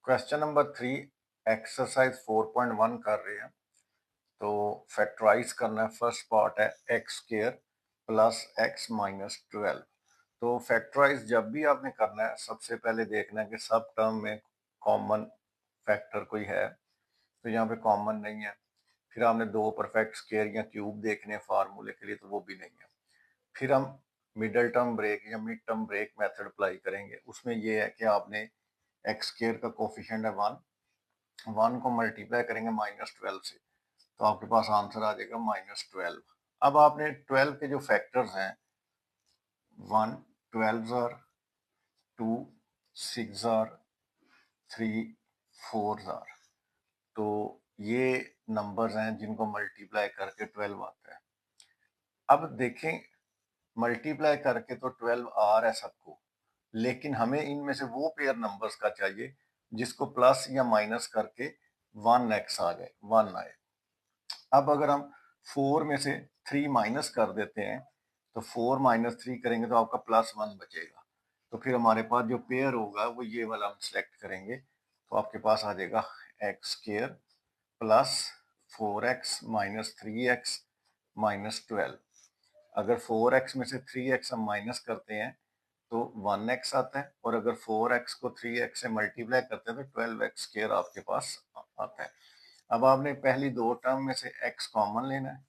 Question number 3 exercise 4.1 कर रहे हैं। तो फैक्टराइज करना है। फर्स्ट पार्ट है x square plus x minus 12। तो फैक्टराइज जब भी आपने करना है सबसे पहले देखना है कि सब टर्म में कॉमन फैक्टर कोई है। तो यहाँ पे कॉमन नहीं है। फिर आपने दो परफेक्ट स्क्वायर या क्यूब देखने हैं फार्मूले के लिए, तो वो भी नहीं है। फिर हम मिडल टर्म ब्रेक या mid term break method apply करेंगे। उसमें ये है कि आपने एक्स स्क्वायर का कोफिशिएंट है 1 को मल्टीप्लाई करेंगे -12 से, तो आपके पास आंसर आ जाएगा -12। अब आपने 12 के जो फैक्टर्स हैं 1 12 आर 2 6 आर 3 4 आर, तो ये नंबर्स हैं जिनको मल्टीप्लाई करके 12 आता है। अब देखें मल्टीप्लाई करके तो 12 आ रहा है सबको, लेकिन हमें इनमें से वो पेयर नंबर्स का चाहिए जिसको प्लस या माइनस करके 1x आ जाए, 1 आए। अब अगर हम 4 में से 3 माइनस कर देते हैं तो 4 माइनस 3 करेंगे तो आपका +1 बचेगा। तो फिर हमारे पास जो पेयर होगा वो ये वाला हम सिलेक्ट करेंगे, तो आपके पास आ जाएगा x square plus 4x minus 3x minus 12। अगर 4x में से 3x हम माइनस करते हैं तो 1x आता है, और अगर 4x को 3x से मल्टीप्लाई करते हैं तो 12x स्क्वायर आपके पास आता है। अब आपने पहली दो टर्म में से x कॉमन लेना है,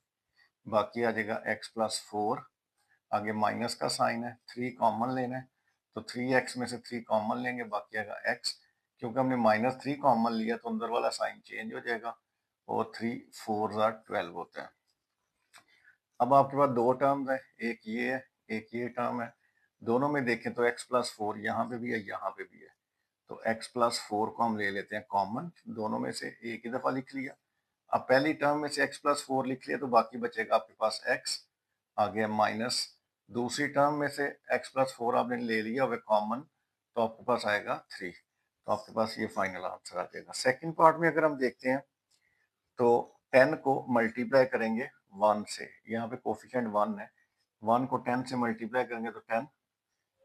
बाकी आ जाएगा x प्लस 4, आगे माइनस का साइन है। 3 कॉमन लेना है, तो 3x में से 3 कॉमन लेंगे, बाकी आएगा x। क्योंकि हमने -3 कॉमन लिया तो अंदर वाला साइन चेंज हो जाएगा, और 3 4 12 होता है। अब आपके पास दो टर्म्स है, एक ये है एक ये टर्म है। दोनों में देखें तो x प्लस 4 यहाँ पे भी है यहाँ पे भी है, तो x प्लस 4 को हम ले लेते हैं कॉमन, दोनों में से एक ही दफा लिख लिया। अब पहली टर्म में से x प्लस 4 लिख लिया तो बाकी बचेगा आपके पास x, आगे माइनस। दूसरी टर्म में से x प्लस 4 आपने ले लिया वह कॉमन, तो आपके पास आएगा 3। तो आपके पास ये फाइनल आंसर आ जाएगा। सेकंड पार्ट में अगर हम देखते हैं तो 10 को मल्टीप्लाई करेंगे 1 से, यहाँ पे कोफिशिएंट 1 है, 1 को 10 से मल्टीप्लाई करेंगे तो 10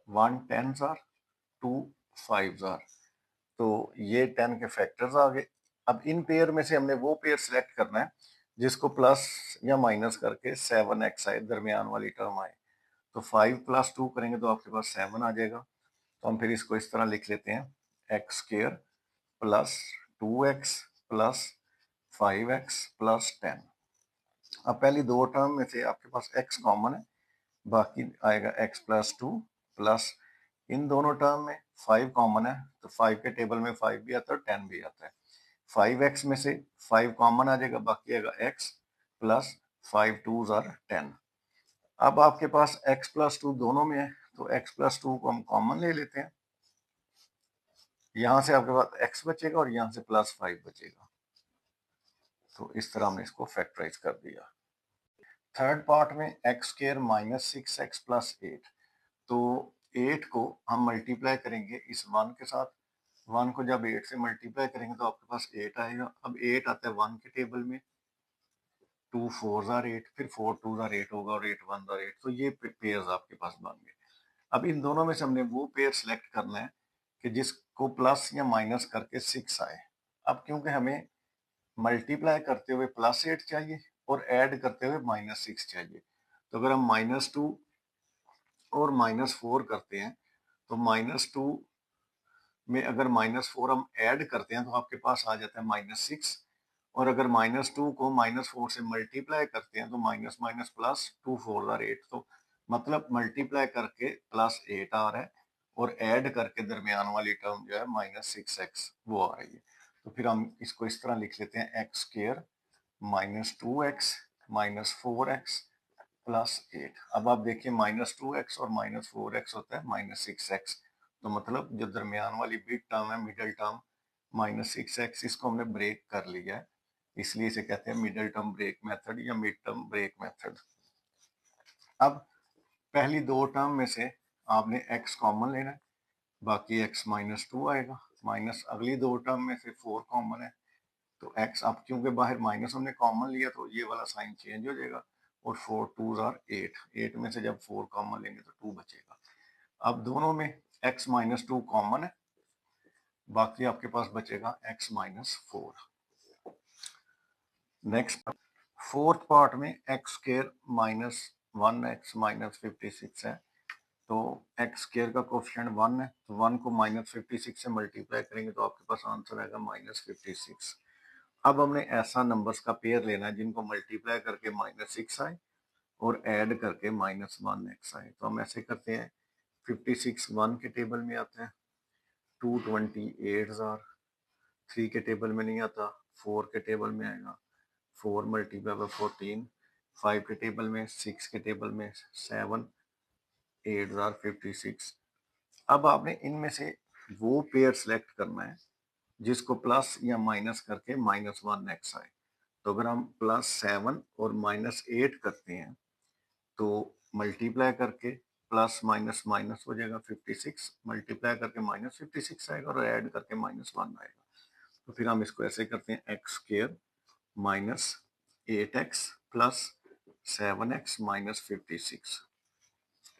1 10 आर 2 5 आर, तो ये 10 के फैक्टर्स आ गए। अब इन पेयर में से हमने वो पेयर सिलेक्ट करना है जिसको प्लस या माइनस करके 7x आए, दरमियान वाली टर्म आए। तो 5 प्लस 2 करेंगे तो आपके पास 7 आ जाएगा। तो हम फिर इसको इस तरह लिख लेते हैं x square plus 2x plus 5x plus 10। अब पहली दो टर्म में से आपके पास x कॉमन है, बाकी आएगा x प्लस 2 प्लस इन दोनों टर्म में 5 कॉमन है, तो 5 के टेबल में 5 भी आता है और 10 भी आता है। 5x में से 5 कॉमन आ जाएगा, बाकी आएगा x प्लस 5 2s आर 10। अब आपके पास x प्लस 2 दोनों में है, तो x प्लस 2 को हम कॉमन ले लेते हैं। यहां से आपके पास x बचेगा और यहां से +5 बचेगा। तो इस तरह हमने इसको फैक्टराइज कर दिया। थर्ड पार्ट में x square minus 6x plus 8, तो 8 को हम मल्टीप्लाई करेंगे इस 1 के साथ। 1 को जब 8 से मल्टीप्लाई करेंगे तो आपके पास 8 आएगा। अब 8 आता है 1 के टेबल में, 2 4 आर 8, फिर 4 2 आर 8 होगा और 8 1 आर 8, तो ये पेयर्स आपके पास बन गए। अब इन दोनों में से हमने वो पेयर सिलेक्ट करना है कि जिसको प्लस या माइनस करके 6 आए। अब क्योंकि हमें मल्टीप्लाई करते हुए +8 चाहिए और ऐड करते हुए -6 चाहिए, तो अगर हम -2 और -4 करते हैं तो -2 में अगर -4 हम ऐड करते हैं तो आपके पास आ जाता है -6, और अगर -2 को -4 से मल्टीप्लाई करते हैं तो माइनस माइनस प्लस 2 4 आर 8, तो मतलब मल्टीप्लाई करके +8 आ रहा है और ऐड करके दरमियान वाली टर्म जो है -6x वो आ रही है। तो फिर हम इसको इस तरह लिख लेते हैं x square -2x -4x plus 8। अब आप देखिए -2x और -4x होता है -6x, तो मतलब जो दरमियान वाली बिग टर्म है मिडिल टर्म -6x, इसको हमने ब्रेक कर लिया है, इसलिए इसे कहते हैं मिडिल टर्म ब्रेक मेथड या मिड टर्म ब्रेक मेथड। अब पहली दो टर्म में से आपने x कॉमन लेना है, बाकी x -2 आएगा, माइनस अगली दो टर्म में से 4 कॉमन है, तो x, अब क्योंकि बाहर माइनस हमने कॉमन लिया तो ये वाला साइन चेंज हो जाएगा, और 4 2s आर 8, 8 में से जब 4 कॉमन लेंगे तो 2 बचेगा। अब दोनों में x -2 कॉमन है, बाकी आपके पास बचेगा x माइनस 4। नेक्स्ट फोर्थ पार्ट में x square minus 1x minus 56 है, तो एक्स स्क्र का कोफिशिएंट 1 है, तो 1 को माइनस 56 से मल्टीप्लाई करेंगे तो आपके पास आंसर आएगा माइनस 56। अब हमने ऐसा नंबर्स का पेयर लेना है जिनको मल्टीप्लाई करके माइनस 6 आए और ऐड करके माइनस 1x आए। तो हम ऐसे करते हैं, 56 1 के टेबल में आता है, 228 आर 3 के टेबल में नहीं आता, 4 के टेबल में आएगा, 4 मल्टीप्लाई बाय 14, 5 के टेबल में, 6 के टेबल में 7, 8 आर 56। अब आपने इनमें से वो पेयर सेलेक्ट करना है जिसको प्लस या माइनस करके माइनस 1x आए। तो अगर हम +7 और -8 करते हैं तो मल्टीप्लाई करके प्लस माइनस माइनस हो जाएगा 56, मल्टीप्लाई करके माइनस 56 आएगा और ऐड करके -1 आएगा। तो फिर हम इसको ऐसे करते हैं, x square minus 8x plus 7x minus 56।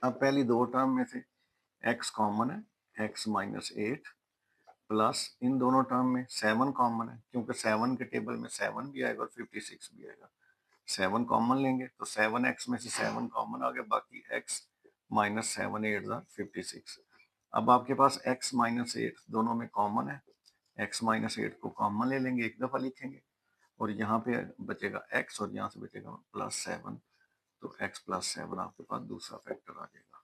अब पहली दो टर्म में से x कॉमन है, x माइनस 8 प्लस इन दोनों टर्म में 7 कॉमन है, क्योंकि 7 के टेबल में 7 भी आएगा और 56 भी आएगा। 7 कॉमन लेंगे तो 7x में से 7 कॉमन आ गया, बाकी x माइनस 7 8 56। अब आपके पास x माइनस 8 दोनों में कॉमन है, x माइनस 8 को कॉमन ले लेंगे, एक दफा लिखेंगे और यहाँ पे बचेगा x और यहाँ से बचेगा +7, तो x +7 आपके पास दूसरा फैक्टर आ जाएगा।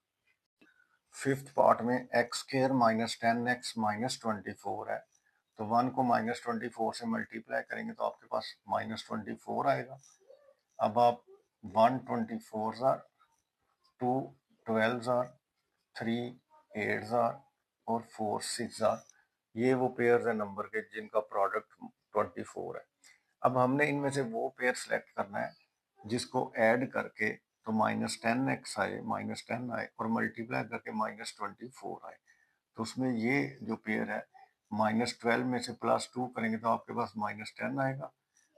फिफ्थ पार्ट में x square minus 10x minus 24 है, तो 1 को माइनस 24 से मल्टीप्लाई करेंगे तो आपके पास माइनस 24 आएगा। अब आप 1 24 आर 2 12 आर 3 8 आर और 4 6 आर, ये वो पेयर्स है नंबर के जिनका प्रोडक्ट 24 है। अब हमने इनमें से वो पेयर सेलेक्ट करना है जिसको ऐड करके तो -10x आए, -10 आए और मल्टीप्लाई करके -24 आए। तो उसमें ये जो पेयर है, -12 में से +2 करेंगे तो आपके पास -10 आएगा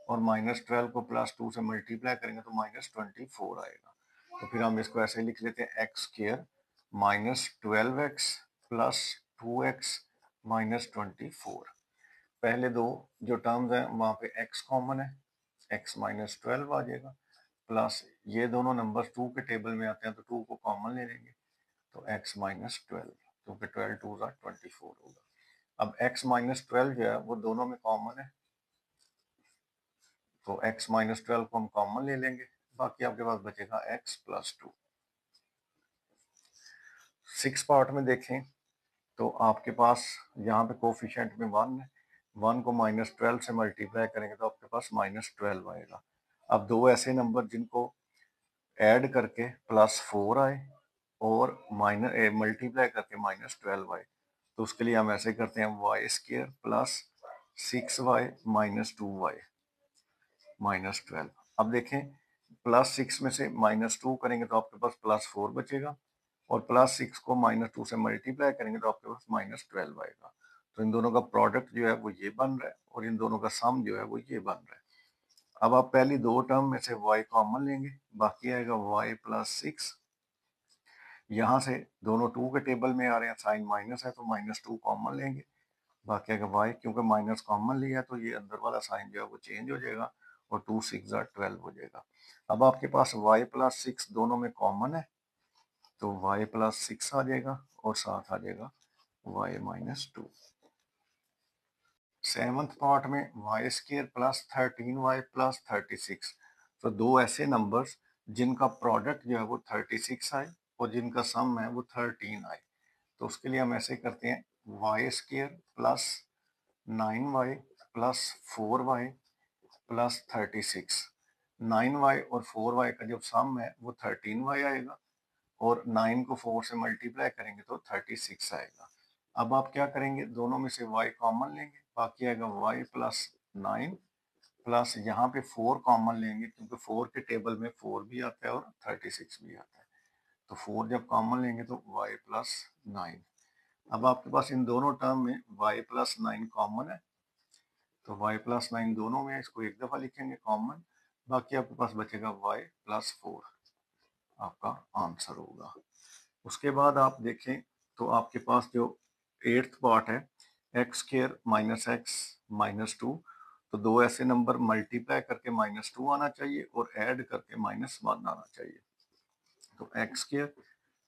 और -12 को +2 से मल्टीप्लाई करेंगे तो -24 आएगा। तो फिर हम इसको ऐसे लिख लेते हैं, x square -12x plus 2x minus 24। पहले दो जो टर्म्स हैं वहाँ पे x कॉमन है, x माइनस 12 आ जाएगा, प्लस ये दोनों नंबर्स 2 के टेबल में आते हैं तो 2 को कॉमन ले लेंगे तो x माइनस 12, क्योंकि 12 2 24 होगा। अब x माइनस 12 जो है वो दोनों में कॉमन है, तो x माइनस 12 को हम कॉमन ले लेंगे, बाकी आपके पास बचेगा x प्लस 2। 6 पार्ट में देखें तो आपके पास यहाँ पे कोफिशिएंट में 1 है, 1 को -12 से मल्टीप्लाई करेंगे तो आपके पास -12 आएगा। अब दो ऐसे नंबर जिनको ऐड करके +4 आए और मल्टीप्लाई करके -12 आए, तो उसके लिए हम ऐसे करते हैं, Y square plus 6y minus 2y minus 12। अब देखें, +6 में से -2 करेंगे तो आपके पास +4 बचेगा और +6 को -2 से मल्टीप्लाई करेंगे तो आपके पास -12 आएगा। तो इन दोनों का प्रोडक्ट जो है वो ये बन रहा है और इन दोनों का सम जो है वो ये बन रहा है। अब आप पहली दो टर्म में से y कॉमन लेंगे, बाकी आएगा y प्लस 6। यहाँ से दोनों 2 के टेबल में आ रहे हैं, साइन माइनस है तो -2 कॉमन लेंगे, बाकी अगर y क्योंकि माइनस कॉमन लिया तो ये अंदर वाला साइन जो है वो चेंज हो जाएगा और 2 6 12 हो जाएगा। अब आपके पास y प्लस 6 दोनों में कॉमन है तो y प्लस 6 आ जाएगा और साथ आ जाएगा y माइनस 2। सेवंथ पार्ट में Y square plus 13y plus 36। तो दो ऐसे नंबर्स जिनका प्रोडक्ट जो है वो 36 आए और जिनका सम है वो 13 आए, तो उसके लिए हम ऐसे करते हैं, Y square plus 9y plus 4y plus 36। 9y और 4y का जो सम है वो 13y आएगा और 9 को 4 से मल्टीप्लाई करेंगे तो 36 आएगा। अब आप क्या करेंगे, दोनों में से y कॉमन लेंगे, बाकी आएगा y प्लस 9 प्लस यहाँ पे 4 कॉमन लेंगे क्योंकि 4 के टेबल में 4 भी आता है और 36 भी आता है, तो 4 जब कॉमन लेंगे तो y प्लस 9। अब आपके पास इन दोनों टर्म में y प्लस 9 कॉमन है, तो y प्लस 9 दोनों में, इसको एक दफा लिखेंगे कॉमन, बाकी आपके पास बचेगा y प्लस 4, आपका आंसर होगा। उसके बाद आप देखें तो आपके पास जो एट्थ पार्ट है x square minus x minus two, तो दो ऐसे नंबर मल्टीप्लाई करके माइनस टू आना चाहिए और ऐड करके माइनस वन आना चाहिए। तो x square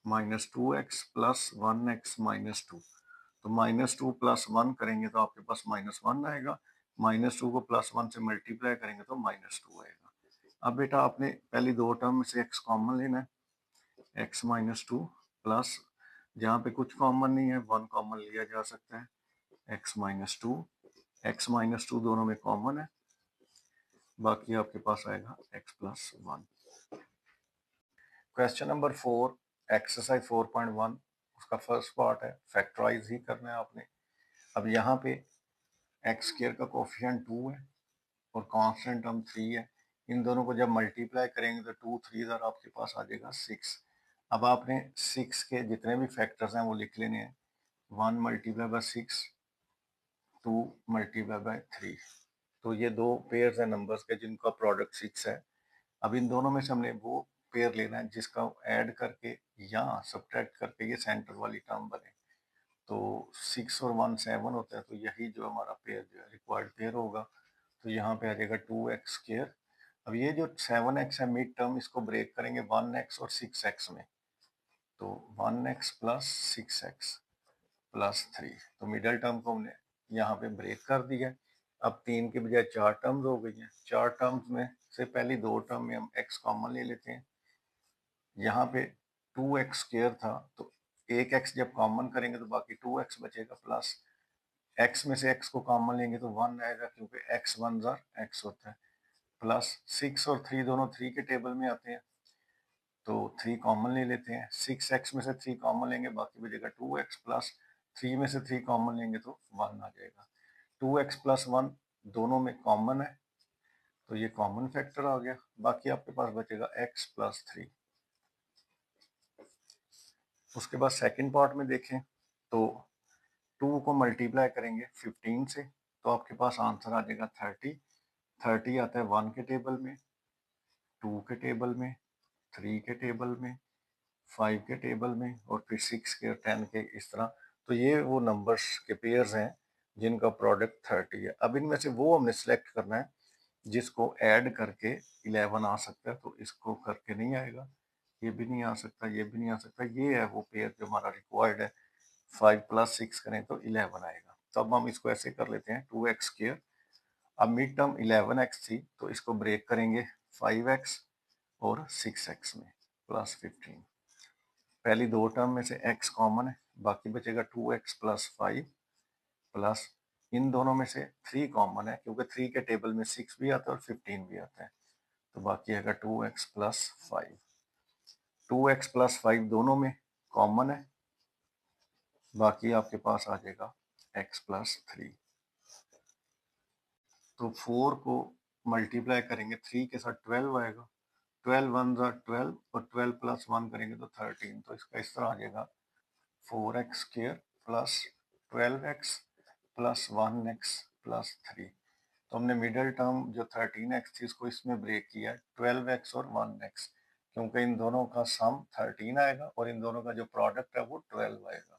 minus two x plus one x minus two, तो माइनस टू प्लस वन करेंगे तो आपके पास माइनस वन आएगा, माइनस टू को प्लस वन से मल्टीप्लाई करेंगे तो माइनस टू आएगा। अब बेटा आपने पहली दो टर्म में से एक्स कॉमन लेना है, एक्स माइनस टू प्लस, जहाँ पे कुछ कॉमन नहीं है वन कॉमन लिया जा सकता है, x minus two, x minus two दोनों में कॉमन है, बाकी आपके पास आएगा x plus one. Question number 4, exercise 4.1, उसका फर्स्ट पार्ट है, फैक्टराइज ही करना है आपने। अब यहाँ पे एक्स स्क्वायर का कोफिशिएंट 2 है और कांस्टेंट टर्म 3 है, इन दोनों को जब मल्टीप्लाई करेंगे तो 2 3 इधर आपके पास आ जाएगा 6। अब आपने 6 के जितने भी फैक्टर्स हैं वो लिख लेने हैं, 1 मल्टीप्लाई बाय 6, 2 मल्टीप्लाई बाय 3, तो ये दो पेयर्स हैं नंबर्स के जिनका प्रोडक्ट 6 है। अब इन दोनों में से हमने वो पेयर लेना है जिसका ऐड करके या सब्ट्रैक्ट करके ये सेंटर वाली टर्म बने। तो 6 और 1 7 होता है, तो यही जो हमारा पेयर जो है रिक्वायर्ड पेयर होगा। तो यहाँ पे आ जाएगा 2x स्क्वायर। अब ये जो 7x है मिड टर्म, इसको ब्रेक करेंगे 1x और 6x में, तो 1x प्लस 6x प्लस 3, तो मिडल टर्म को हमने यहाँ पे ब्रेक कर दिया। अब 3 के बजाय 4 टर्म्स हो गई हैं, 4 टर्म्स में से पहली दो टर्म में हम x कॉमन ले लेते हैं। यहाँ पे 2x स्क्वायर था, तो एक x जब कॉमन करेंगे तो बाकी 2x बचेगा, प्लस x में से x को कॉमन लेंगे तो 1 आएगा क्योंकि x 1 जार x होता है, प्लस 6 और 3 दोनों 3 के टेबल में आते हैं, तो 3 कॉमन ले लेते हैं, 6x में से 3 कॉमन लेंगे बाकी बचेगा 2x, प्लस 3 में से 3 कॉमन लेंगे तो 1 आ जाएगा। 2x प्लस 1 दोनों में कॉमन है, तो ये कॉमन फैक्टर आ गया, बाकी आपके पास बचेगा x प्लस 3। उसके बाद सेकंड पार्ट में देखें तो 2 को मल्टीप्लाई करेंगे 15 से, तो आपके पास आंसर आ जाएगा 30। 30 आता है 1 के टेबल में, 2 के टेबल में, 3 के टेबल में, 5 के टेबल में और फिर 6 के और 10 के, इस तरह। तो ये वो नंबर्स के पेयर्स हैं जिनका प्रोडक्ट 30 है। अब इनमें से वो हमने सेलेक्ट करना है जिसको ऐड करके 11 आ सकता है, तो इसको करके नहीं आएगा, ये भी नहीं आ सकता, ये भी नहीं आ सकता, ये है वो पेयर जो हमारा रिक्वायर्ड है। 5 प्लस 6 करें तो 11 आएगा। तो अब हम इसको ऐसे कर लेते हैं 2x स्क्वायर। अब मिड टर्म 11x थी, तो इसको ब्रेक करेंगे 5x और 6x में, प्लस 15। पहली दो टर्म में से x कॉमन है, बाकी बचेगा 2x प्लस 5, प्लस इन दोनों में से 3 कॉमन है क्योंकि 3 के टेबल में 6 भी आता है और 15 भी आता है, तो बाकी आएगा 2x प्लस 5। 2x प्लस 5 दोनों में कॉमन है, बाकी आपके पास आ जाएगा x प्लस 3। तो 4 को मल्टीप्लाई करेंगे 3 के साथ 12 आएगा, 12 1 ज़ा 12 और 12 प्लस 1 करेंगे तो 13, तो इसका इस तरह आ जाएगा 4x square plus 12x plus 1x plus 3। तो हमने मिडिल टर्म जो 13x थी इसको इसमें ब्रेक किया 12x और 1x, क्योंकि इन दोनों का सम 13 आएगा और इन दोनों का जो प्रोडक्ट है वो 12 आएगा।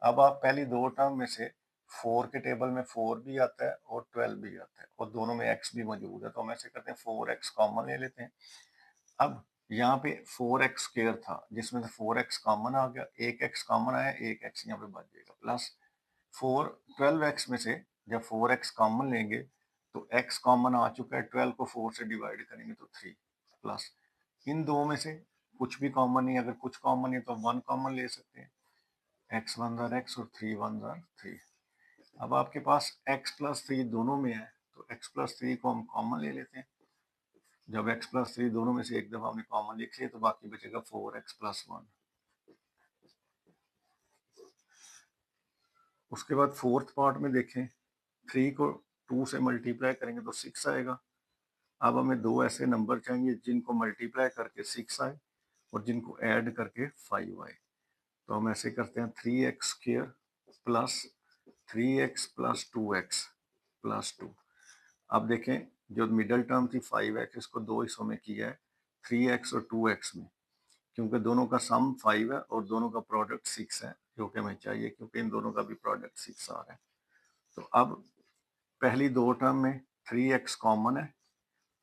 अब आप पहली दो टर्म में से 4 के टेबल में 4 भी आता है और 12 भी आता है और दोनों में x भी मौजूद है, तो हम ऐसे करते हैं 4x कॉमन ले लेते हैं। अब यहाँ पे 4x स्क्वायर था जिसमें से 4x कॉमन आ गया, एक x कॉमन आया, एक x यहाँ पे बच जाएगा, प्लस 12x में से जब 4x कॉमन लेंगे तो x कॉमन आ चुका है, 12 को 4 से डिवाइड करेंगे तो 3, प्लस इन दो में से कुछ भी कॉमन नहीं, अगर कुछ कॉमन है तो 1 कॉमन ले सकते हैं, x 1 जार x और 3 1 जार 3। अब आपके पास x प्लस 3 दोनों में है, तो x प्लस 3 को हम कॉमन ले लेते हैं। जब x प्लस 3 दोनों में से एक दफा हमने कॉमन लिख लिया तो बाकी बचेगा 4x प्लस 1। उसके बाद फोर्थ पार्ट में देखें, 3 को 2 से मल्टीप्लाई करेंगे तो 6 आएगा। अब हमें दो ऐसे नंबर चाहिए जिनको मल्टीप्लाई करके 6 आए और जिनको ऐड करके 5 आए, तो हम ऐसे करते हैं 3x square plus 3x plus 2x plus 2। अब देखें जो मिडल टर्म थी 5x, इसको दो हिस्सों में किया है 3x और 2x में, क्योंकि दोनों का सम 5 है और दोनों का प्रोडक्ट 6 है, जो कि हमें चाहिए क्योंकि इन दोनों का भी प्रोडक्ट 6 आ रहा है। तो अब पहली दो टर्म में 3x कॉमन है,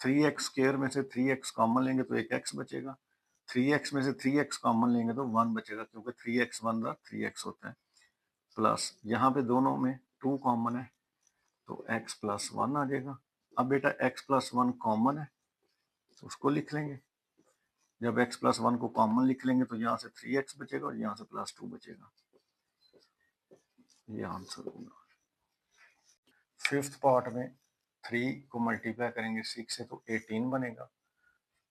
3x स्क्वायर में से 3x कॉमन लेंगे तो एक x बचेगा, 3x में से 3x कॉमन लेंगे तो 1 बचेगा, क्योंकि 3x 1 था 3x होता है, प्लस यहाँ पे दोनों में 2 कॉमन है तो x प्लस 1 आ जाएगा। अब बेटा x प्लस 1 कॉमन है तो उसको लिख लेंगे, जब x प्लस 1 को कॉमन लिख लेंगे तो यहाँ से 3x बचेगा और यहाँ से प्लस 2 बचेगा, ये आंसर होगा। फिफ्थ पार्ट में 3 को मल्टीप्लाई करेंगे 6 से तो 18 बनेगा,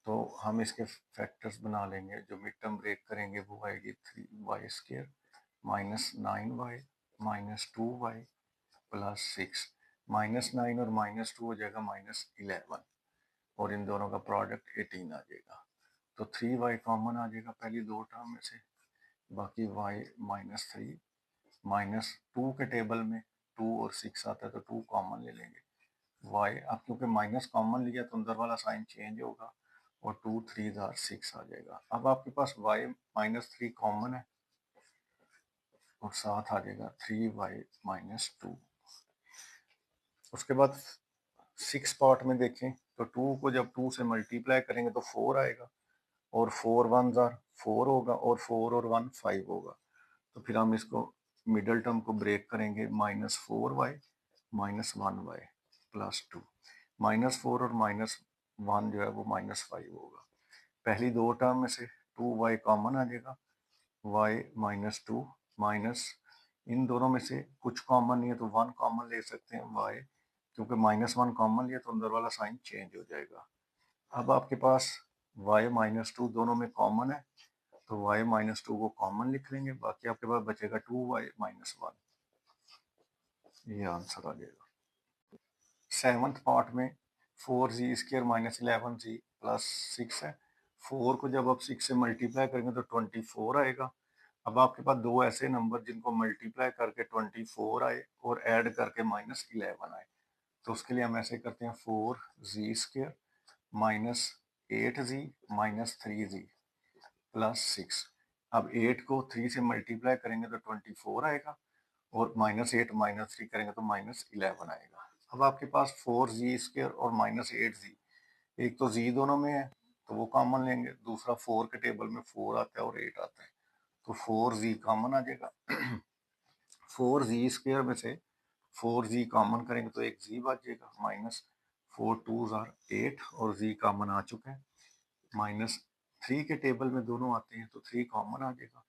तो हम इसके फैक्टर्स बना लेंगे, जो मिड टर्म ब्रेक करेंगे वो आएगी 3y square minus 9y minus 2y plus 6, -9 और -2 हो जाएगा -11 और इन दोनों का प्रोडक्ट 18 आ जाएगा। तो 3y कॉमन आ जाएगा पहली दो टर्म में से, बाकी y -3 -2 के टेबल में 2 और 6 आता है तो 2 कॉमन ले लेंगे, y अब क्योंकि माइनस कॉमन लिया तो अंदर वाला साइन चेंज होगा और 2 3 6 आ जाएगा। अब आपके पास y -3 कॉमन है और साथ आ जाएगा 3y -2। उसके बाद 6 पार्ट में देखें तो 2 को जब 2 से मल्टीप्लाई करेंगे तो 4 आएगा और 4 1 4 होगा और 4 और 1 5 होगा, तो फिर हम इसको मिडल टर्म को ब्रेक करेंगे, -4y -1y प्लस 2, -4 और -1 जो है वो -5 होगा। पहली दो टर्म में से 2y कॉमन आ जाएगा, y -2 माइनस इन दोनों में से कुछ कॉमन नहीं है तो 1 कॉमन ले सकते हैं y, क्योंकि -1 कॉमन लिया तो अंदर वाला साइन चेंज हो जाएगा। अब आपके पास y -2 दोनों में कॉमन है तो y -2 को कॉमन लिख लेंगे, बाकी आपके पास बचेगा 2y -1, ये आंसर आ जाएगा। सेवंथ पार्ट में 4z square minus 11z plus 6 है, 4 को जब आप 6 से मल्टीप्लाई करेंगे तो 24 आएगा। अब आपके पास दो ऐसे नंबर जिनको मल्टीप्लाई करके 24 आए और ऐड करके -11 आए, तो उसके लिए हम ऐसे करते हैं 4z square minus 8z minus 3z plus 6। अब 8 को 3 से मल्टीप्लाई करेंगे तो 24 आएगा और -8 -3 करेंगे तो -11 आएगा। अब आपके पास 4z स्क्वायर और -8z, एक तो z दोनों में है तो वो कॉमन लेंगे, दूसरा 4 के टेबल में 4 आता है और 8 आता है तो 4z कॉमन आ जाएगा। 4z स्क्वायर में से 4z कॉमन करेंगे तो एक z बच जाएगा, -4 2 8 और z कॉमन आ चुका है, -3 के टेबल में दोनों आते हैं तो 3 कॉमन आ जाएगा,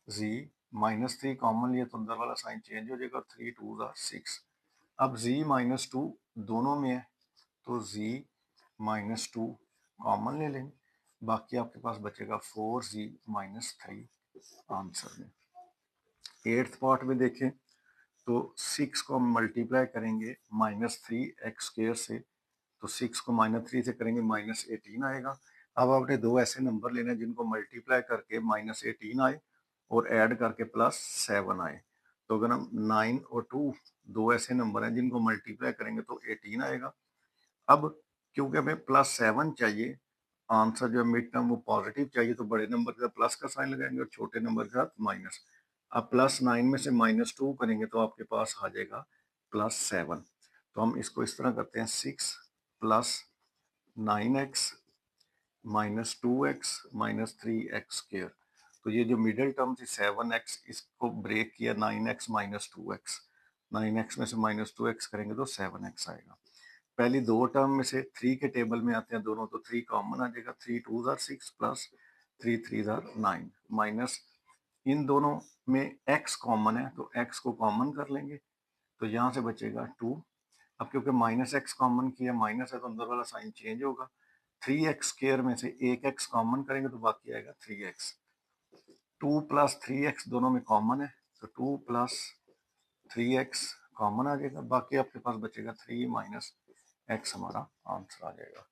z -3 कॉमन लिया तो अंदर वाला साइन चेंज हो जाएगा, 3 2 6। अब z -2 दोनों में है तो z -2 कॉमन ले लेंगे, बाकी आपके पास बचेगा 4z -3 आंसर में। एट्थ पार्ट में देखें तो 6 को हम मल्टीप्लाई करेंगे -3x² से, तो 6 को -3 से करेंगे -18 आएगा। अब आपने दो ऐसे नंबर लेने हैं जिनको मल्टीप्लाई करके -18 आए और ऐड करके +7 आए, तो अगर हम 9 और 2 दो ऐसे नंबर हैं जिनको मल्टीप्लाई करेंगे तो 18 आएगा। अब क्योंकि हमें +7 चाहिए, आंसर जो है मिड टर्म वो पॉजिटिव चाहिए, तो बड़े नंबर के साथ प्लस का साइन लगाएंगे और छोटे नंबर के साथ माइनस। अब +9 में से -2 करेंगे तो आपके पास आ जाएगा +7, तो हम इसको इस तरह करते हैं 6 + 9x -2x -3x²। तो ये जो मिडिल टर्म थी 7x, इसको ब्रेक किया 9x -2x, 9x में से -2x करेंगे तो 7x आएगा। पहली दो टर्म में से 3 के टेबल में आते हैं दोनों, तो 3 कॉमन आ जाएगा, 3 2 6 प्लस 3 3 9 माइनस इन दोनों में x कॉमन है तो x को कॉमन कर लेंगे, तो यहाँ से बचेगा 2। अब क्योंकि -x कॉमन किया, माइनस है तो अंदर वाला साइन चेंज होगा, 3x² में से एक x कॉमन करेंगे तो बाकी आएगा 3x, 2 + 3x दोनों में कॉमन है तो 2 + 3x कॉमन आ जाएगा, बाकी आपके पास बचेगा 3 - x, हमारा आंसर आ जाएगा।